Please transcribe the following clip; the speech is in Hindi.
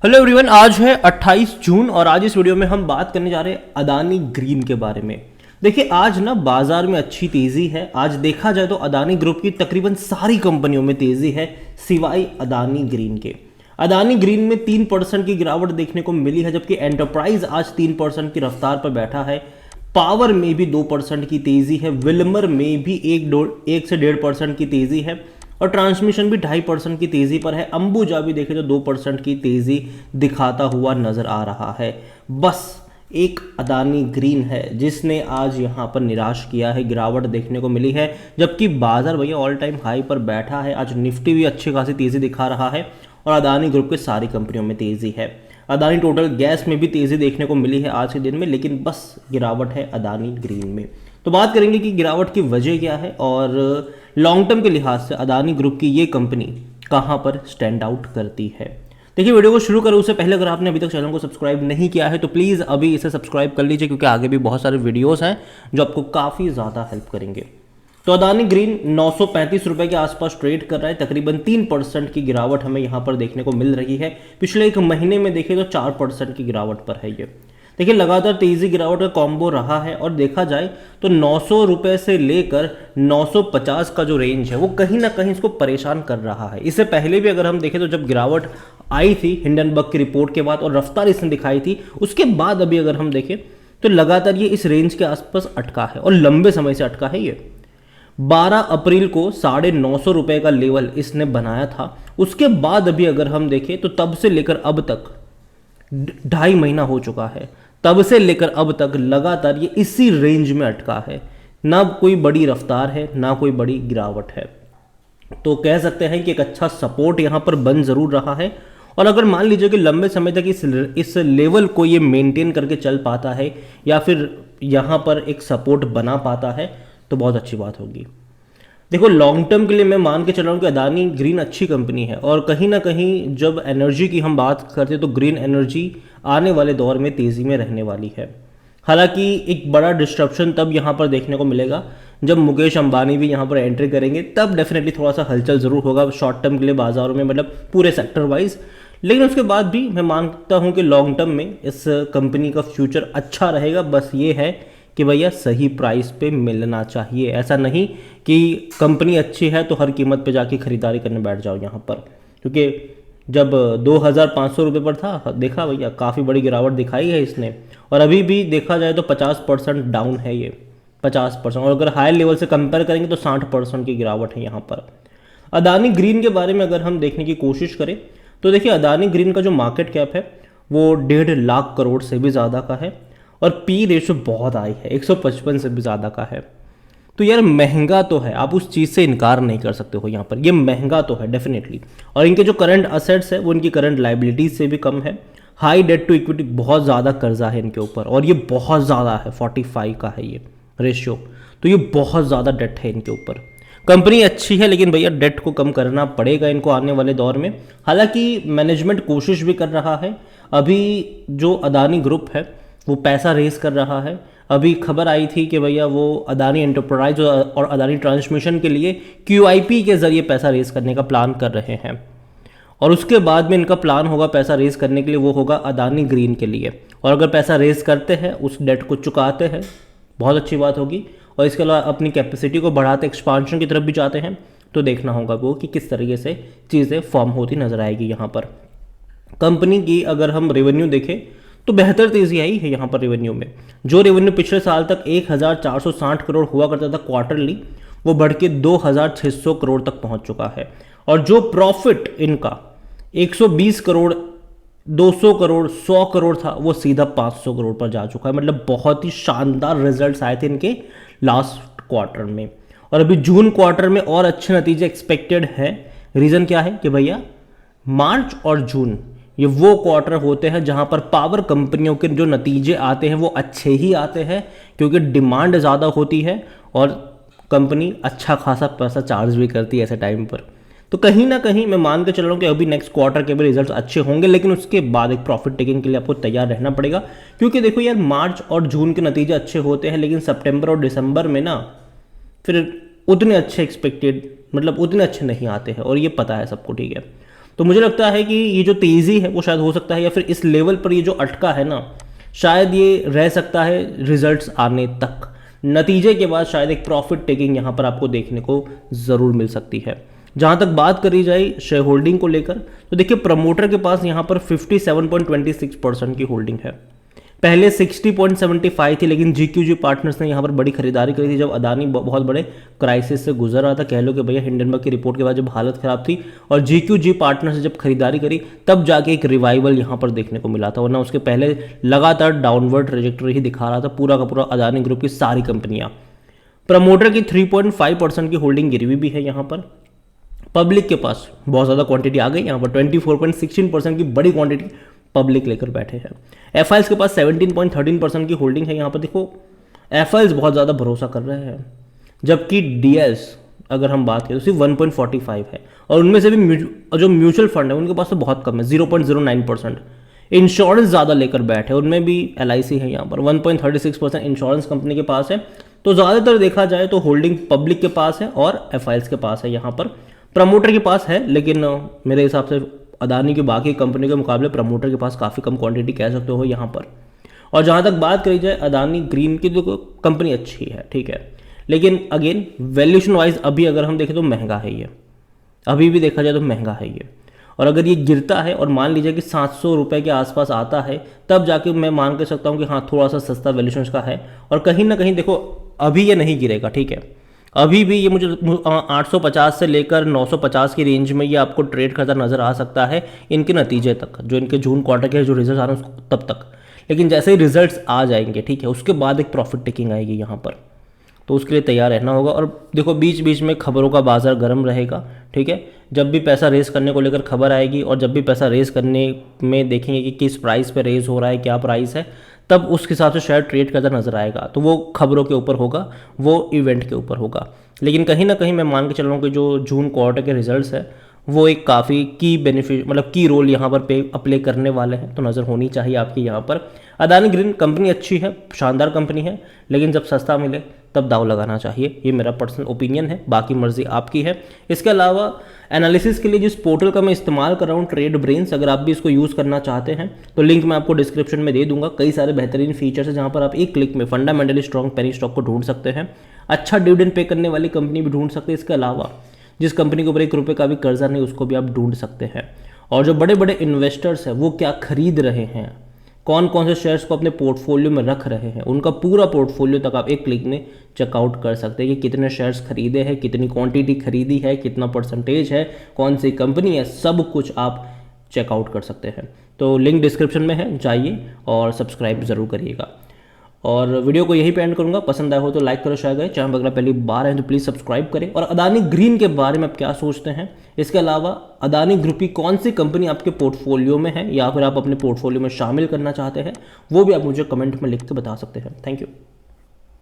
हेलो एवरीवन, आज है 28 जून और आज इस वीडियो में हम बात करने जा रहे हैं अदानी ग्रीन के बारे में। देखिए, आज ना बाजार में अच्छी तेजी है। आज देखा जाए तो अदानी ग्रुप की तकरीबन सारी कंपनियों में तेजी है सिवाय अदानी ग्रीन के। अदानी ग्रीन में 3% की गिरावट देखने को मिली है, जबकि एंटरप्राइज आज 3% की रफ्तार पर बैठा है। पावर में भी 2% की तेजी है। विल्मर में भी 1 से 1.5% की तेजी है और ट्रांसमिशन भी 2.5% की तेजी पर है। अंबुजा भी देखें तो 2% की तेजी दिखाता हुआ नजर आ रहा है। बस एक अदानी ग्रीन है जिसने आज यहां पर निराश किया है, गिरावट देखने को मिली है, जबकि बाजार भैया ऑल टाइम हाई पर बैठा है। आज निफ्टी भी अच्छी खासी तेजी दिखा रहा है और अदानी ग्रुप के सारी कंपनियों में तेजी है। अदानी टोटल गैस में भी तेजी देखने को मिली है आज के दिन में, लेकिन बस गिरावट है अदानी ग्रीन में। तो बात करेंगे कि गिरावट की वजह क्या है और लॉन्ग टर्म के लिहाज से अदानी ग्रुप की ये कंपनी कहां पर स्टैंड आउट करती है। देखिए, वीडियो को शुरू करें उससे पहले अगर आपने अभी तक चैनल को सब्सक्राइब नहीं किया है तो प्लीज़ अभी इसे सब्सक्राइब कर लीजिए, क्योंकि आगे भी बहुत सारे वीडियोस हैं जो आपको काफ़ी ज़्यादा हेल्प करेंगे। तो अदानी ग्रीन 935 रुपए के आसपास ट्रेड कर रहा है। तकरीबन 3% की गिरावट हमें यहाँ पर देखने को मिल रही है। पिछले एक महीने में देखें तो 4% की गिरावट पर है ये। देखिए, लगातार तेजी गिरावट का कॉम्बो रहा है और देखा जाए तो 900 रुपए से लेकर 950 का जो रेंज है वो कहीं ना कहीं इसको परेशान कर रहा है। इससे पहले भी अगर हम देखें तो जब गिरावट आई थी हिंडनबर्ग की रिपोर्ट के बाद और रफ्तार इसने दिखाई थी, उसके बाद अभी अगर हम देखें तो लगातार ये इस रेंज के आसपास अटका है और लंबे समय से अटका है। ये 12 अप्रैल को 950 रुपए का लेवल इसने बनाया था। उसके बाद अभी अगर हम देखें तो तब से लेकर अब तक 2.5 महीना हो चुका है। तब से लेकर अब तक लगातार ये इसी रेंज में अटका है। ना कोई बड़ी रफ्तार है, ना कोई बड़ी गिरावट है। तो कह सकते हैं कि एक अच्छा सपोर्ट यहाँ पर बन जरूर रहा है। और अगर मान लीजिए कि लंबे समय तक इस लेवल को ये मेंटेन करके चल पाता है या फिर यहाँ पर एक सपोर्ट बना पाता है तो बहुत अच्छी बात होगी। देखो, लॉन्ग टर्म के लिए मैं मान के चल रहा हूँ कि अदानी ग्रीन अच्छी कंपनी है और कहीं ना कहीं जब एनर्जी की हम बात करते हैं तो ग्रीन एनर्जी आने वाले दौर में तेज़ी में रहने वाली है। हालांकि एक बड़ा डिस्ट्रप्शन तब यहाँ पर देखने को मिलेगा जब मुकेश अंबानी भी यहाँ पर एंट्री करेंगे, तब डेफिनेटली थोड़ा सा हलचल ज़रूर होगा शॉर्ट टर्म के लिए बाजारों में, मतलब पूरे सेक्टर वाइज। लेकिन उसके बाद भी मैं मानता हूँ कि लॉन्ग टर्म में इस कंपनी का फ्यूचर अच्छा रहेगा। बस ये है कि भैया सही प्राइस पे मिलना चाहिए। ऐसा नहीं कि कंपनी अच्छी है तो हर कीमत पे जाके खरीदारी करने बैठ जाओ यहाँ पर, क्योंकि जब 2500 रुपये पर था देखा भैया काफ़ी बड़ी गिरावट दिखाई है इसने, और अभी भी देखा जाए तो 50% डाउन है ये, 50%। और अगर हायर लेवल से कंपेयर करेंगे तो 60% की गिरावट है यहाँ पर। अदानी ग्रीन के बारे में अगर हम देखने की कोशिश करें तो देखिए, अदानी ग्रीन का जो मार्केट कैप है वो 1.5 लाख करोड़ से भी ज़्यादा का है और पी रेशो बहुत हाई है, 155 से भी ज़्यादा का है। तो यार महंगा तो है, आप उस चीज़ से इनकार नहीं कर सकते हो। यहाँ पर ये महंगा तो है डेफिनेटली, और इनके जो करंट असेट्स है वो इनकी करंट लाइबिलिटीज से भी कम है। हाई डेट टू इक्विटी, बहुत ज़्यादा कर्जा है इनके ऊपर और ये बहुत ज़्यादा है, 45 का है ये रेशियो। तो ये बहुत ज़्यादा डेट है इनके ऊपर। कंपनी अच्छी है लेकिन भैया डेट को कम करना पड़ेगा इनको आने वाले दौर में। हालांकि मैनेजमेंट कोशिश भी कर रहा है। अभी जो अदानी ग्रुप है वो पैसा रेस कर रहा है। अभी खबर आई थी कि भैया वो अदानी एंटरप्राइज और अदानी ट्रांसमिशन के लिए QIP के ज़रिए पैसा रेस करने का प्लान कर रहे हैं, और उसके बाद में इनका प्लान होगा पैसा रेस करने के लिए, वो होगा अदानी ग्रीन के लिए। और अगर पैसा रेस करते हैं, उस डेट को चुकाते हैं, बहुत अच्छी बात होगी। और इसके अलावा अपनी कैपेसिटी को बढ़ाते एक्सपांशन की तरफ भी जाते हैं, तो देखना होगा वो कि किस तरीके से चीज़ें फॉर्म होती नजर आएगी। यहाँ पर कंपनी की अगर हम रेवेन्यू देखें तो बेहतर तेजी आई है यहाँ पर रेवेन्यू में। जो रेवेन्यू पिछले साल तक 1460 करोड़ हुआ करता था क्वार्टरली, वो बढ़ के 2600 करोड़ तक पहुंच चुका है। और जो प्रॉफिट इनका 120 करोड़, 200 करोड़, 100 करोड़ था, वो सीधा 500 करोड़ पर जा चुका है। मतलब बहुत ही शानदार रिजल्ट्स आए थे इनके लास्ट क्वार्टर में, और अभी जून क्वार्टर में और अच्छे नतीजे एक्सपेक्टेड हैं। रीज़न क्या है कि भैया मार्च और जून ये वो क्वार्टर होते हैं जहां पर पावर कंपनियों के जो नतीजे आते हैं वो अच्छे ही आते हैं, क्योंकि डिमांड ज़्यादा होती है और कंपनी अच्छा खासा पैसा चार्ज भी करती है ऐसे टाइम पर। तो कहीं ना कहीं मैं मान के चल रहा हूँ कि अभी नेक्स्ट क्वार्टर के भी रिजल्ट्स अच्छे होंगे, लेकिन उसके बाद एक प्रॉफिट टेकिंग के लिए आपको तैयार रहना पड़ेगा। क्योंकि देखो यार, मार्च और जून के नतीजे अच्छे होते हैं, लेकिन सितंबर और दिसंबर में ना फिर उतने अच्छे एक्सपेक्टेड, मतलब उतने अच्छे नहीं आते हैं, और ये पता है सबको, ठीक है। तो मुझे लगता है कि ये जो तेज़ी है वो शायद हो सकता है, या फिर इस लेवल पर ये जो अटका है ना, शायद ये रह सकता है रिजल्ट्स आने तक। नतीजे के बाद शायद एक प्रॉफिट टेकिंग यहाँ पर आपको देखने को ज़रूर मिल सकती है। जहाँ तक बात करी जाए शेयर होल्डिंग को लेकर, तो देखिए प्रमोटर के पास यहाँ पर 57.26% की होल्डिंग है। पहले 60.75 थी, लेकिन GQG पार्टनर्स ने यहाँ पर बड़ी खरीदारी करी थी जब अदानी बहुत बड़े क्राइसिस से गुजर रहा था। कह लो कि भैया हिंडनबर्ग की रिपोर्ट के बाद जब हालत खराब थी और GQG पार्टनर्स ने जब खरीदारी करी, तब जाके एक रिवाइवल यहाँ पर देखने को मिला था, वरना उसके पहले लगातार डाउनवर्ड ट्रेजेक्टरी ही दिखा रहा था पूरा का पूरा अदानी ग्रुप की सारी कंपनियाँ। प्रमोटर की 3.5% की होल्डिंग गिरी हुई भी है यहाँ पर। पब्लिक के पास बहुत ज़्यादा क्वांटिटी आ गई, यहाँ पर 24.16% की बड़ी क्वांटिटी पब्लिक लेकर बैठे हैं। एफआईएल्स के पास 17.13% की होल्डिंग है। यहाँ पर देखो एफआईएल्स बहुत ज़्यादा भरोसा कर रहे हैं, जबकि डीएल्स अगर हम बात करें तो सिर्फ 1.45 है, और उनमें से भी जो म्यूचुअल फंड है उनके पास तो बहुत कम है, 0.09%। इंश्योरेंस ज़्यादा लेकर बैठे, उनमें भी LIC है यहाँ पर 1.36% इंश्योरेंस कंपनी के पास है। तो ज़्यादातर देखा जाए तो होल्डिंग पब्लिक के पास है और एफआईएल्स के पास है, यहाँ पर प्रमोटर के पास है, लेकिन मेरे हिसाब से अदानी की बाकी कंपनी के मुकाबले प्रमोटर के पास काफ़ी कम क्वांटिटी कह सकते हो यहाँ पर। और जहाँ तक बात करी जाए अदानी ग्रीन की, तो कंपनी अच्छी है, ठीक है, लेकिन अगेन वैल्यूशन वाइज अभी अगर हम देखें तो महंगा है ये, अभी भी देखा जाए तो महंगा है ये। और अगर ये गिरता है और मान लीजिए कि 700 रुपये के आसपास आता है, तब जाके मैं मान के सकता हूँ कि हाँ थोड़ा सा सस्ता वैल्यूशन का है। और कहीं ना कहीं देखो अभी ये नहीं गिरेगा, ठीक है, अभी भी ये मुझे 850 से लेकर 950 की रेंज में ये आपको ट्रेड करता नज़र आ सकता है इनके नतीजे तक, जो इनके जून क्वार्टर के जो रिजल्ट आ रहे हैं तब तक। लेकिन जैसे ही रिजल्ट्स आ जाएंगे, ठीक है, उसके बाद एक प्रॉफिट टेकिंग आएगी यहाँ पर, तो उसके लिए तैयार रहना होगा। और देखो बीच बीच में खबरों का बाजार गर्म रहेगा, ठीक है, जब भी पैसा रेस करने को लेकर खबर आएगी और जब भी पैसा रेस करने में देखेंगे कि किस प्राइस पे रेस हो रहा है, क्या प्राइस है, तब उस हिसाब से शेयर ट्रेड करता नजर आएगा। तो वो खबरों के ऊपर होगा, वो इवेंट के ऊपर होगा। लेकिन कहीं ना कहीं मैं मान के चल रहा हूँ कि जो जून क्वार्टर के रिजल्ट्स है वो एक काफ़ी की बेनिफिट मतलब की रोल यहाँ पर प्ले करने वाले हैं, तो नज़र होनी चाहिए आपकी यहाँ पर। अदानी ग्रीन कंपनी अच्छी है, शानदार कंपनी है, लेकिन जब सस्ता मिले तब दाव लगाना चाहिए, ये मेरा पर्सनल ओपिनियन है, बाकी मर्जी आपकी है। इसके अलावा एनालिसिस के लिए जिस पोर्टल का मैं इस्तेमाल कर रहा हूँ ट्रेड ब्रेन्स, अगर आप भी इसको यूज़ करना चाहते हैं तो लिंक मैं आपको डिस्क्रिप्शन में दे दूंगा। कई सारे बेहतरीन फीचर्स है जहाँ पर आप एक क्लिक में फंडामेंटली स्ट्रॉन्ग पेनी स्टॉक को ढूंढ सकते हैं, अच्छा डिविडेंड पे करने वाली कंपनी भी ढूंढ सकते हैं। इसके अलावा जिस कंपनी के ऊपर 1 रुपये का भी कर्जा नहीं उसको भी आप ढूंढ सकते हैं। और जो बड़े बड़े इन्वेस्टर्स हैं वो क्या खरीद रहे हैं, कौन कौन से शेयर्स को अपने पोर्टफोलियो में रख रहे हैं, उनका पूरा पोर्टफोलियो तक आप एक क्लिक में चेकआउट कर सकते हैं कि कितने शेयर्स खरीदे हैं, कितनी क्वांटिटी खरीदी है, कितना परसेंटेज है, कौन सी कंपनी है, सब कुछ आप चेकआउट कर सकते हैं। तो लिंक डिस्क्रिप्शन में है, जाइए और सब्सक्राइब ज़रूर करिएगा। और वीडियो को यही पे एंड करूंगा, पसंद आया हो तो लाइक करो, शेयर करें, चैनल पर अगर पहली बार है तो प्लीज़ सब्सक्राइब करें। और अदानी ग्रीन के बारे में आप क्या सोचते हैं, इसके अलावा अदानी ग्रुप की कौन सी कंपनी आपके पोर्टफोलियो में है या फिर आप अपने पोर्टफोलियो में शामिल करना चाहते हैं, वो भी आप मुझे कमेंट में लिख के बता सकते हैं। Thank you.